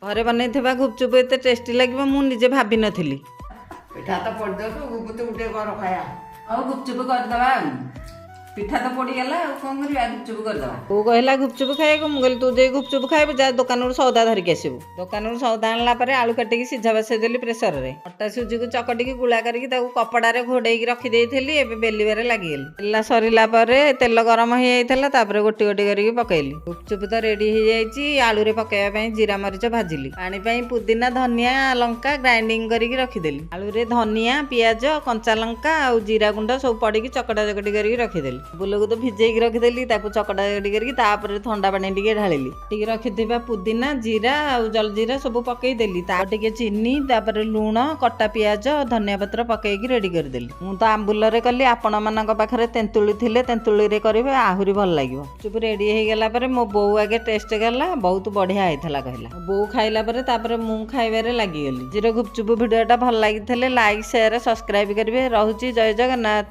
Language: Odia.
ଘରେ ବନେଇଥିବା ଗୁପଚୁପ ଏତେ ଟେଷ୍ଟି ଲାଗିବ ମୁଁ ନିଜେ ଭାବି ନଥିଲି। ପିଠା ତ ପଡ଼ିଯାଉଛୁ ଗୁପୁତୁ ଗୋଟେ କର ଖାଇବା। ଆଉ ଗୁପଚୁପ କରିଦବା ଆଉ। ପିଠା ତ ପୋଡ଼ିଗଲା ଆଉ କ'ଣ କରିବା, ଗୁପଚୁପ କରିଦବା। ତୁ କହିଲା ଗୁପଚୁପ ଖାଇବାକୁ, ମୁଁ କହିଲି ତୁ ଯେ ଗୁପଚୁପ ଖାଇବୁ ଯା ଦୋକାନରୁ ସଉଦା ଧରିକି ଆସିବୁ। ଦୋକାନରୁ ସଉଦା ଆଣିଲା ପରେ ଆଳୁ କାଟିକି ସିଝା ବସେଇ ଦେଲି ପ୍ରେସରରେ। ଅଟା ସୁଜିକୁ ଚକଟିକି ଗୁଳା କରିକି ତାକୁ କପଡ଼ାରେ ଘୋଡ଼େଇକି ରଖିଦେଇଥିଲି। ଏବେ ବେଲିବାରେ ଲାଗିଗଲି। ବେଲା ସରିଲା ପରେ ତେଲ ଗରମ ହେଇଯାଇଥିଲା, ତାପରେ ଗୋଟି ଗୋଟି କରିକି ପକେଇଲି। ଗୁପଚୁପ ତ ରେଡ଼ି ହେଇଯାଇଛି। ଆଳୁରେ ପକେଇବା ପାଇଁ ଜିରା ମରିଚ ଭାଜିଲି। ପାଣି ପାଇଁ ପୁଦିନା ଧନିଆ ଲଙ୍କା ଗ୍ରାଇଣ୍ଡିଙ୍ଗ କରିକି ରଖିଦେଲି। ଆଳୁରେ ଧନିଆ ପିଆଜ କଞ୍ଚା ଲଙ୍କା ଆଉ ଜିରା ଗୁଣ୍ଡ ସବୁ ପଡ଼ିକି ଚକଟା ଚକଟି କରିକି ରଖିଦେଲି। ବୁଲକୁ ତ ଭିଜେଇକି ରଖିଦେଲି, ତାକୁ ଚକଟା ଚକଟି କରିକି ତାପରେ ଥଣ୍ଡା ପାଣି ଟିକେ ଢାଳିଲି। ଟିକେ ରଖିଥିବା ପୁଦିନା ଜିରା ଆଉ ଜଲଜିରା ସବୁ ପକେଇଦେଲି। ତା ଟିକେ ଚିନି ତାପରେ ଲୁଣ କଟା ପିଆଜ ଧନିଆ ପତ୍ର ପକେଇକି ରେଡ଼ି କରିଦେଲି। ମୁଁ ତ ଆମ୍ବୁଲରେ କଲି, ଆପଣମାନଙ୍କ ପାଖରେ ତେନ୍ତୁଳି ଥିଲେ ତେନ୍ତୁଳିରେ କରିବେ ଆହୁରି ଭଲ ଲାଗିବ। ଚୁପ ରେଡ଼ି ହେଇଗଲା ପରେ ମୋ ବୋଉ ଆଗେ ଟେଷ୍ଟ କଲା, ବହୁତ ବଢ଼ିଆ ହେଇଥିଲା କହିଲା। ବୋଉ ଖାଇଲା ପରେ ତାପରେ ମୁଁ ଖାଇବାରେ ଲାଗିଗଲି। ଜିରୋ ଗୁପଚୁପ ଭିଡ଼ିଓଟା ଭଲ ଲାଗିଥିଲେ ଲାଇକ୍ ସେୟାର ସବସ୍କ୍ରାଇବ କରିବେ। ରହୁଛି ଜୟ ଜଗନ୍ନାଥ।